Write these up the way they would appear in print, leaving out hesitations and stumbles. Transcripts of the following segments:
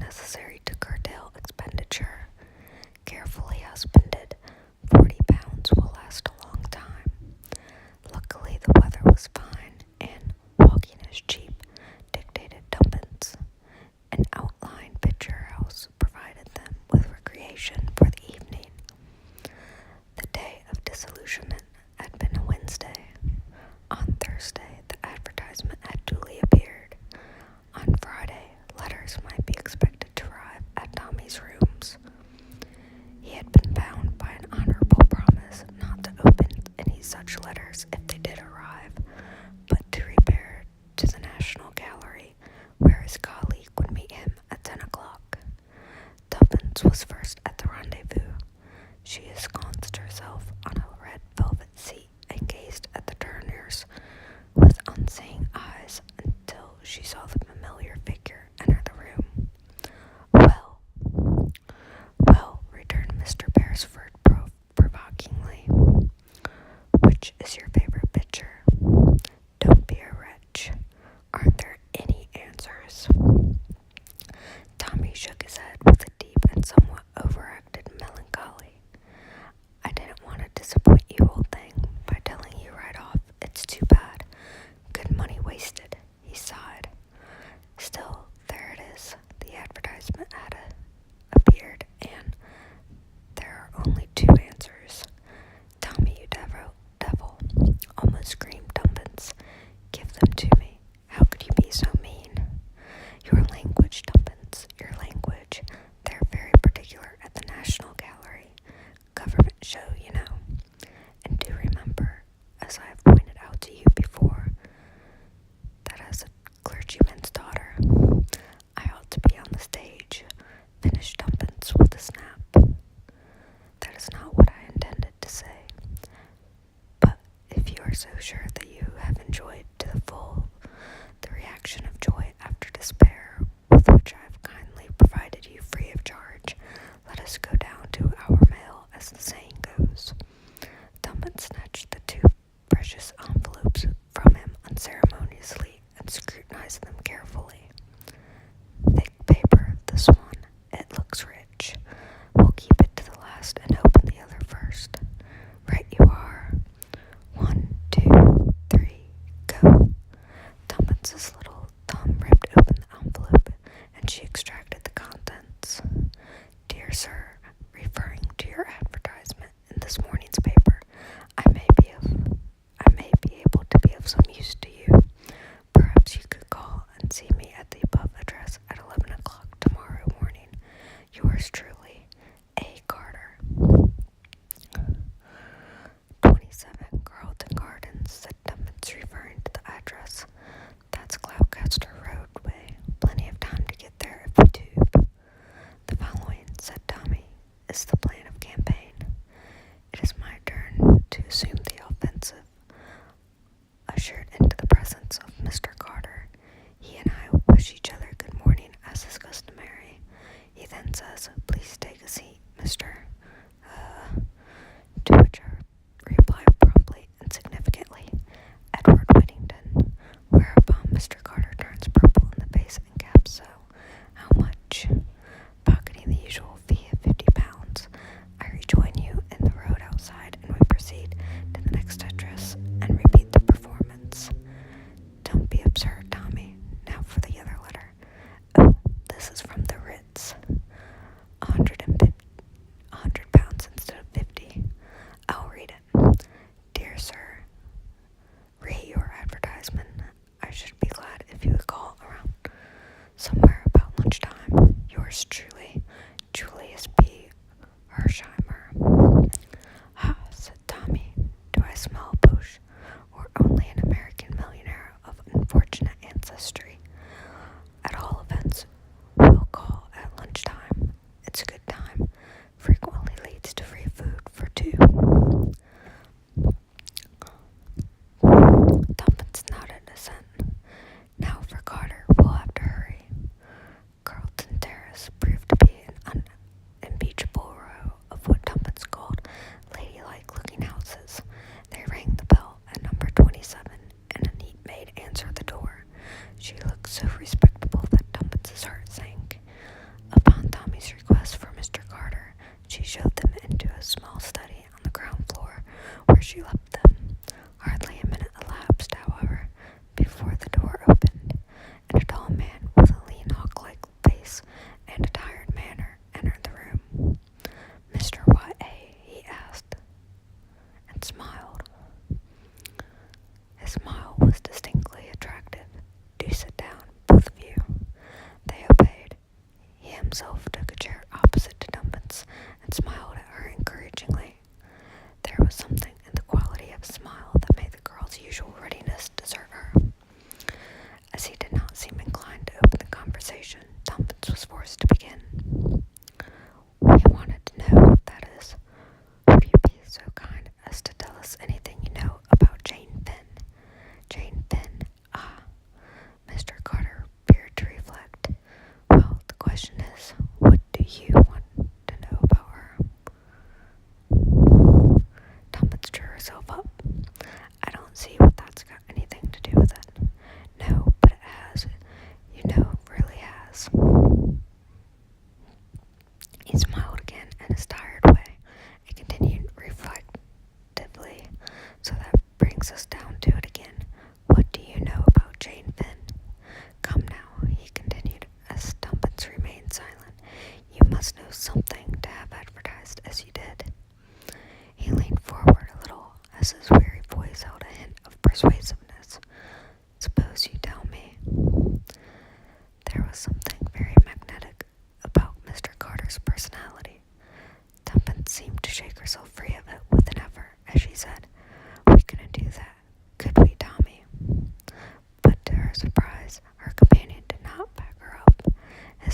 necessary to curtail expenditure. Carefully husbanded, 40 pounds will last a long time. Luckily, the weather was fine, and walking is cheap, dictated tuppence. An outlying picture house provided them with recreation for the evening. The day of disillusionment had been a Wednesday. On Thursday, the advertisement had duly appeared. On Friday, letters might be expected to arrive at Tommy's rooms. He had been bound by an honorable promise not to open any such letters if they did arrive, but to repair to the National Gallery, where his colleague would meet him at 10 o'clock. Tuppence was first at the rendezvous. She ensconced herself on a red velvet seat and gazed at the Turners with unseeing eyes until she saw the familiar figure enter the room. Well, returned Mr. Beresford provokingly. Which is your favorite picture? Don't be a wretch. Aren't there any answers? Tommy shook his head with a deep and somewhat overacted melancholy. I didn't want to disappoint you, old thing, by telling you right off. It's too bad. Good money wasted, he sighed. Still, there it is. The advertisement had appeared, and there are only two answers. Tommy, you devil, almost screamed Tuppence. Give them to me. How could you be so mean? Your language, Tuppence, your language. They're very particular at the National Gallery. Government show, you know. And do remember, as I have pointed out to you before, that as a clergyman's daughter, I ought to be on the stage, finished Tuppence with a snap. That is not what I intended to say. But if you are so sure that you have enjoyed to the full the reaction of joy after despair with which I have kindly provided you free of charge, let us go down to our mail, as the saying goes. Tuppence snatched the two precious envelopes from him unceremoniously and scrutinized them carefully. Thick paper, this one. It looks rich. We'll keep it to the last and open the other first. Right you are. 1, 2, 3, go. Tuppence's little thumb ripped open the envelope, and she extracted the contents. Dear sir, referring to your advertisement in this morning's paper, I may be able to be of some use to you. Perhaps you could call and see me at the above address at 11 o'clock tomorrow morning. Yours truly, A. Carter. 27 Carlton Gardens, said Tuppence, referring to the address. That's Gloucester Roadway. Plenty of time to get there if we tube. The following, said Tommy, is the plan of campaign. It is my turn to assume the offensive. Ushered into the presence of Mr. Carter, he and I wish each other good morning as is customary. He then says, please take a seat, Mr. To which I reply promptly and significantly, Edward Whittington, whereupon Mr. Carter turns purple in the face and gaps so, how much? Pocketing the usual fee of 50 pounds, I rejoin you in the road outside, and we proceed to the next address and repeat the performance.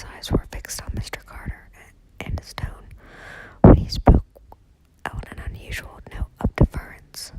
His eyes were fixed on Mr. Carter, and his tone, when he spoke, out an unusual note of deference.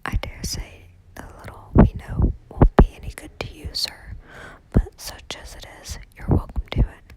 "I dare say the little we know won't be any good to you, sir, but such as it is, you're welcome to it."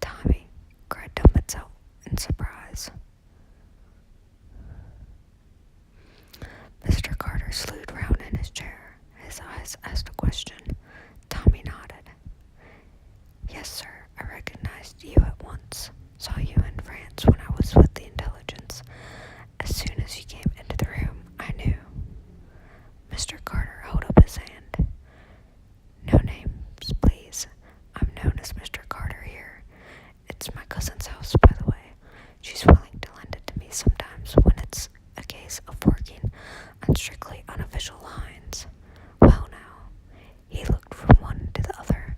"Tommy," cried Tuppence out in surprise. Mr. Carter slewed round in his chair. His eyes asked a question. Tommy nodded. "Yes, sir, I recognized you at once. Saw you in France when I was with the intelligence. As soon as you came into the room, I knew." Mr. Carter held up his hand. "No names, please. I'm known as Mr. Carter here. It's my cousin's house, by the way. She's willing to lend it to me sometimes when it's a case of working on strictly unofficial lines. Well now," he looked from one to the other,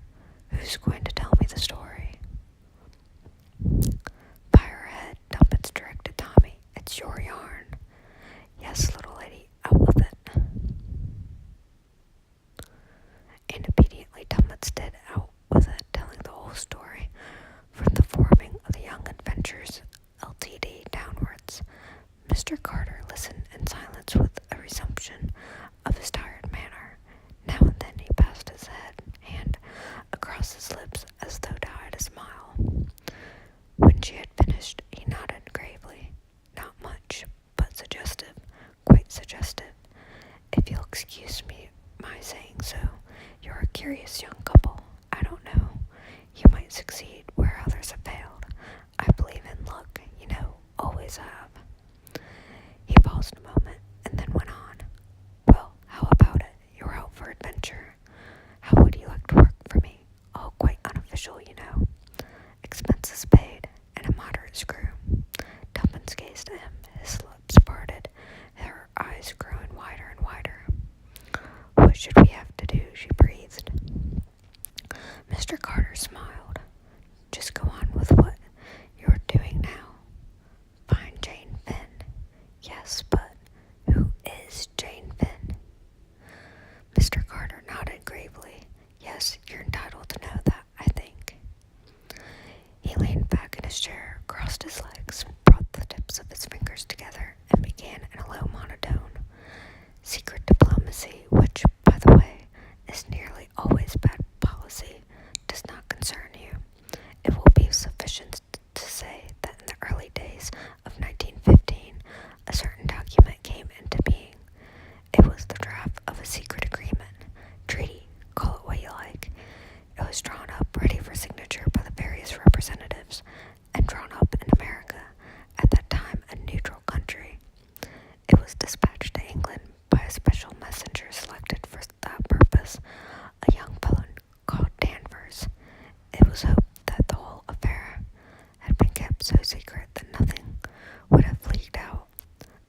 "who's going to tell me the story?" "Fire ahead," Tuppence directed Tommy. "It's your yarn." "Yes, little lady, out with it." And obediently Tuppence did out with it, telling the whole story, from the forming of the Young Adventurers Ltd. downwards. Mr. Carter listened in silence with a resumption of his tired manner. Now and then he passed his hand across his lips as though to hide a smile. When she had finished, he nodded gravely. "Not much, but suggestive, quite suggestive. If you'll excuse me my saying so, you're a curious young couple. I don't know. You might succeed where others have failed. I believe in luck, you know, always have." He paused a moment and then went on. "Well, how about it? You're out for adventure. How would you like to work for me? All quite unofficial, you know. Expenses paid, and a moderate screw." Tuppence gazed at him, his lips parted, her eyes growing wider and wider. "What should we have to do?" she breathed. Mr. Carter smiled. "Just go on with what you're doing now. Find Jane Finn." "Yes, but who is Jane Finn?" Mr. Carter nodded gravely. "Yes, you're entitled to know that, I think." He leaned back in his chair, crossed his legs, brought the tips of his fingers together, and began in a low monotone. "Secret diplomacy, which, by the way, is nearly always bad policy, does not concern you. It will be sufficient to say that in the early days of 1915, a certain document came into being. It was the draft of a secret agreement, treaty, call it what you like. It was drawn up ready for signature by the various representatives, and drawn up in America, at that time a neutral country. It was dispatched to England by a special messenger selected for that purpose, a young fellow called Danvers. It was hoped that the whole affair had been kept so secret that nothing would have leaked out.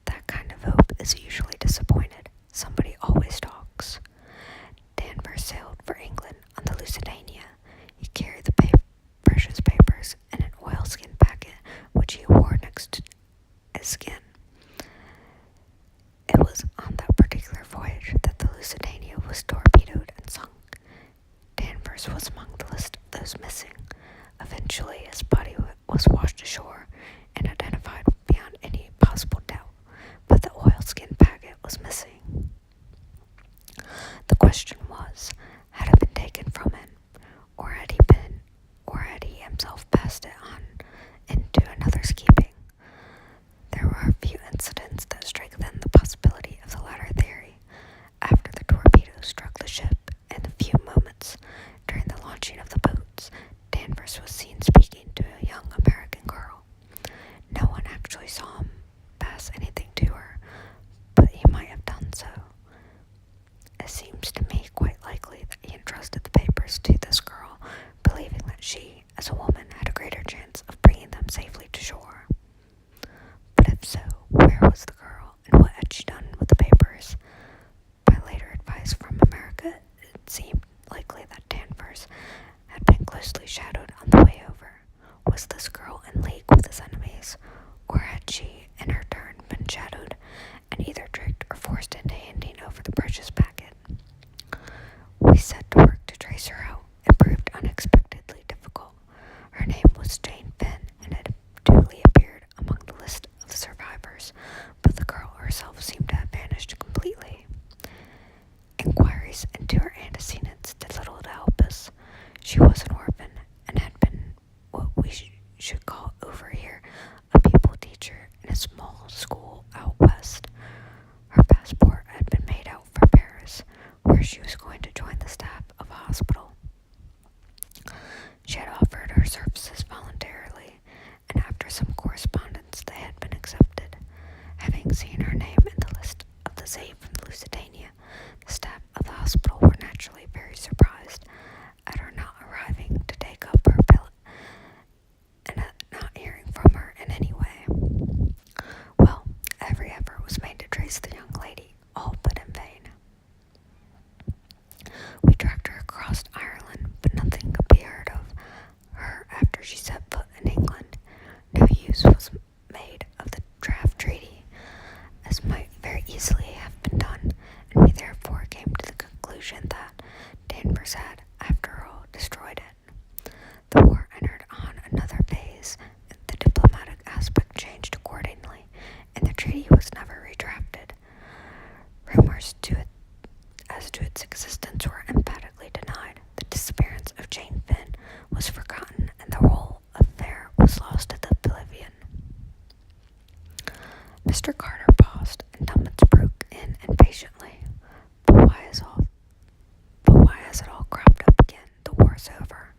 That kind of hope is usually disappointed. Somebody always talks. Danvers sailed for England on the Lusitania. He carried the precious papers in an oilskin packet, which he wore next to his skin. It was on that particular voyage that the Lusitania was torpedoed and sunk. Danvers was among the list of those missing. Eventually, his body was washed ashore and identified beyond any possible doubt, but the oilskin packet was missing. The question was, had it been taken from him, or had he himself passed it on into another's keeping? There were a few incidents that strengthened the possibility of the latter theory. After the torpedo struck the ship, in the few moments during the launching of the boats, Danvers was seen speaking to a young American girl. No one actually saw him pass anything to her, but he might have done so. It seems to me quite likely that he entrusted the papers to this girl, believing that she, as a woman, had a greater chance of bringing them safely to shore. But if so, where was the girl, and what had she done with the papers? By later advice from America, it seemed likely that Danvers had been closely shadowed on the way over. Was this girl in league with his enemies, or had she, in her turn, been shadowed and either tricked or forced into handing over the precious packet? We set to work to trace her out. It proved unexpectedly difficult. inquiries into her antecedents did little to help us. She was an orphan and had been what we should call over here a pupil teacher in a small school out west. Her passport had been made out for Paris, where she was going to join the staff of a hospital. She had offered her services voluntarily, and after some correspondence they had been accepted. Having seen her name in the list of the saved from Lusitania, the staff of the hospital were naturally very surprised at her not arriving to take up her billet and at not hearing from her in any way. Well, every effort was made to trace the young lady, all but in vain. We tracked her across Ireland, but nothing could be heard of her after she set foot in England. No use was made of the draft treaty, as might very easily have been done, and we therefore came to the conclusion that Danvers had, after all, destroyed it. The war entered on another phase, the diplomatic aspect changed accordingly, and the treaty was never redrafted. Rumors as to its existence were emphatically denied. The disappearance of Jane Finn was forgotten, and the whole affair was lost to oblivion. Mr. Carter paused, and Tuppence broke in impatiently. But why has it all cropped up again? The war's over.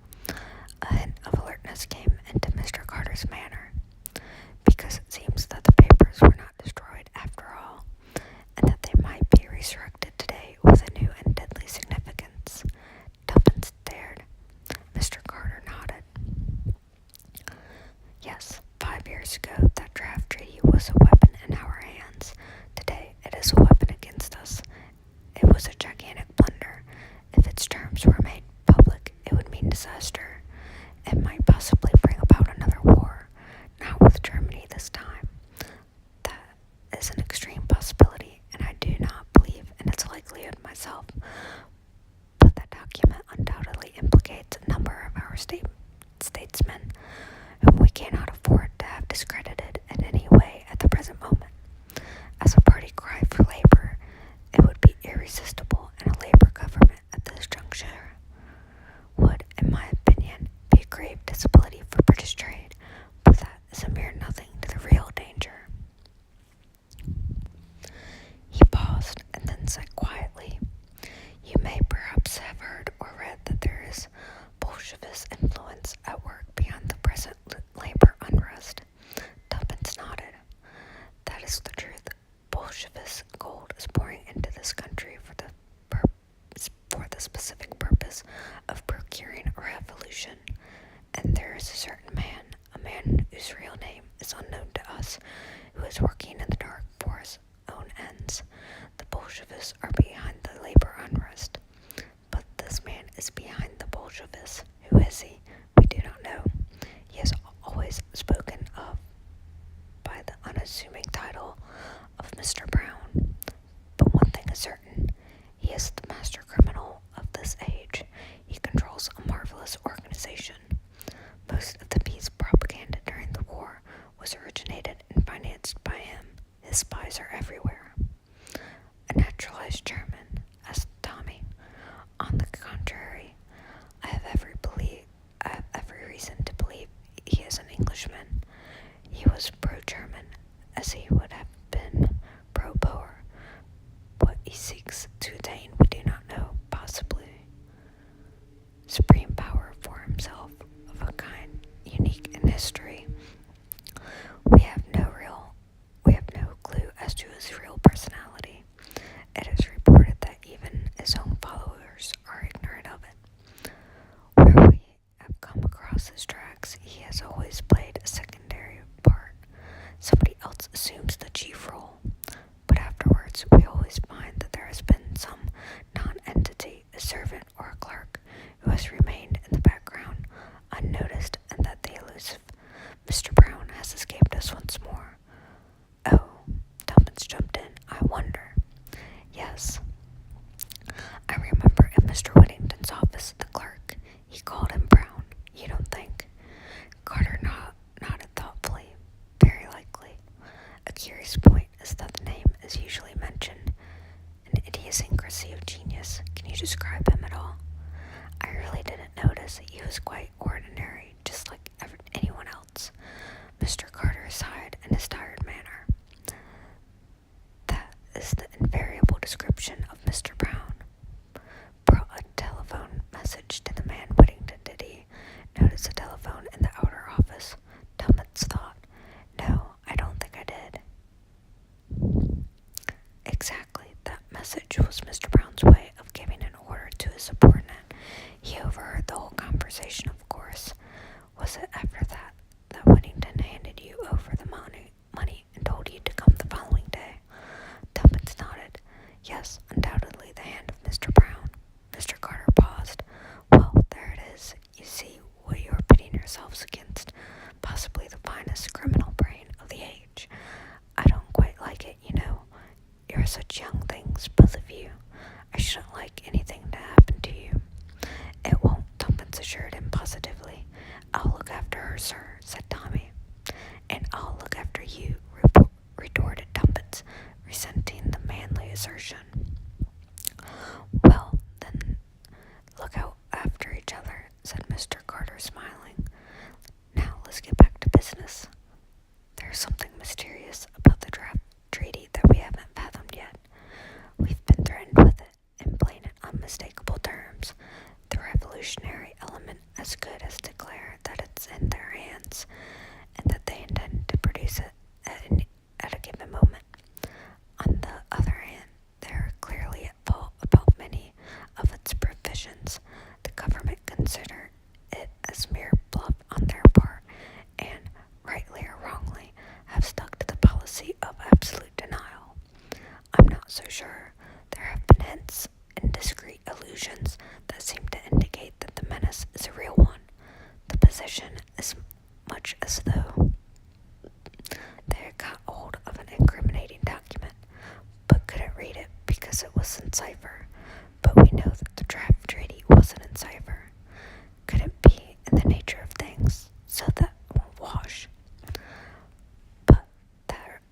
A hint of alertness came into Mr. Carter's manner. Because it seems that the papers were not destroyed after all, and that they might be resurrected today with a new and deadly significance. Tuppence stared. Mr. Carter nodded. Yes, 5 years ago that draft treaty was a weapon in our hands. Today it is a weapon against us. It was a gigantic blunder. If its terms were made public, it would mean disaster. It might possibly bring about another war, not with Germany this time. That is an extreme possibility, and I do not believe in its likelihood myself. But that document undoubtedly implicates a number of our statesmen whom we cannot afford to have discredited in any way at the present moment. As a party cry for labor, it would be irresistible, and a labor government at this juncture would, in my opinion, be a grave disability for British trade, but that is a mere nothing to the real danger. He paused and then said quietly, "You may perhaps have heard or read that there is Bolshevist influence at work beyond the present labor unrest." Tuppence nodded. "That is the truth. Bolshevist gold is pouring into this country for the specific purpose of procuring a revolution. And there is a certain man, a man whose real name is unknown to us, who is working in the dark for his own ends. The Bolshevists are behind the labor unrest. But this man is behind the Bolshevists. Who is he? We do not know. He is always spoken of by the unassuming title of Mr. Brown. But one thing is certain. He is the master criminal of this age. He controls a marvelous organization. Most of the peace propaganda during the war was originated and financed by him. His spies are everywhere." "A naturalized German?" asked Tommy. "On the contrary, I have every reason to believe he is an Englishman. He was pro-German, as he would have been pro-Boer. What he seeks to attain we do not know. Possibly supreme power for himself, of a kind unique in history. We have no clue as to his real personality. It is reported that even his own followers are ignorant of it. Where we have come across his tracks, he has always played a secondary part. Somebody else assumes the chief role. But afterwards, we always find that there has been some non-entity, a servant or a clerk, who has remained in the background, unnoticed, and that the elusive Mr. Brown has escaped us once more." "Oh," Tuppence jumped in, "I wonder." "Yes. I remember in Mr. Whittington's office, the clerk, he called him Brown. You don't think?" Carter nodded thoughtfully. "Very likely. A curious point is that the name is usually mentioned. An idiosyncrasy of genius. Can you describe him at all? I really didn't notice. He was quite ordinary, just like anyone else. Mr. Carter sighed in his tired manner. That is the invariable description of Mr. Brown. Brought a telephone message to the man Whittington, did he? Notice a telephone in the outer office. Tuppence thought. No, I don't think I did. Exactly. That message was Mr. Brown's way of giving an order to his subordinate. He overheard the whole conversation, of course. Was it after that Whittington handed you over the money and told you to come the following day? Tuppence nodded. Yes, undoubtedly the hand of Mr. Brown. Mr. Carter paused. Well, there it is. You see what you are pitting yourselves against. Possibly the finest criminal brain of the age. I don't quite like it, you know. You're such young things, both of you. I shouldn't like anything to happen to you. It won't, Tuppence assured him positively. I'll look after her, sir, said Tommy. And I'll look after you, retorted Tuppence, resenting the manly assertion. Well, then, look out after each other, said Mr. Carter, smiling. Now, let's get back to business. There's something mysterious about the draft treaty that we haven't fathomed yet. We've been threatened with it in plain and unmistakable terms. The revolutionary element as good as declare that it's in their hands, and that they intend to produce it at a given moment. On the other hand, they are clearly at fault about many of its provisions. The government consider it as mere bluff on their part, and, rightly or wrongly, have stuck to the policy of absolute denial. I'm not so sure. There have been hints and discreet allusions that seem to indicate that the menace is a real one. The position is much as though they had got hold of an incriminating document, but couldn't read it because it was in cipher. But we know that the draft treaty wasn't in cipher. Couldn't be in the nature of things, so that won't wash. But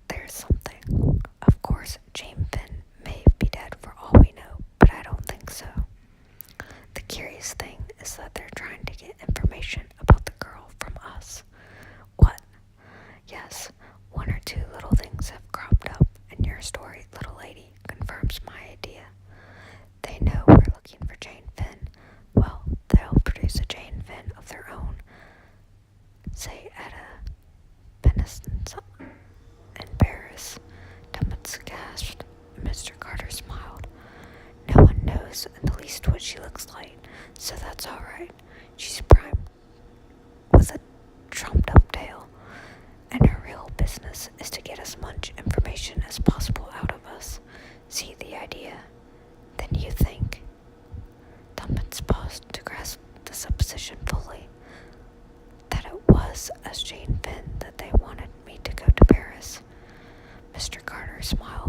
there's something. Of course, Jane Finn may be dead for all we know, but I don't think so. The curious thing is that they're trying to get information about the girl from us. What? Yes, one or two little things have cropped up, and your story, little lady, confirms my idea. They know we're looking for Jane Finn. Well, they'll produce a Jane Finn of their own, say at a Bennison's in Paris. Tuppence gasped. Mr. Carter smiled. No one knows in the least what she looks like, so that's all right. She's primed with a trumped-up tale, and her real business is to get as much information as possible out of us. See the idea? Then you think? Tuppence paused to grasp the supposition fully. That it was as Jane Finn that they wanted me to go to Paris. Mr. Carter smiled.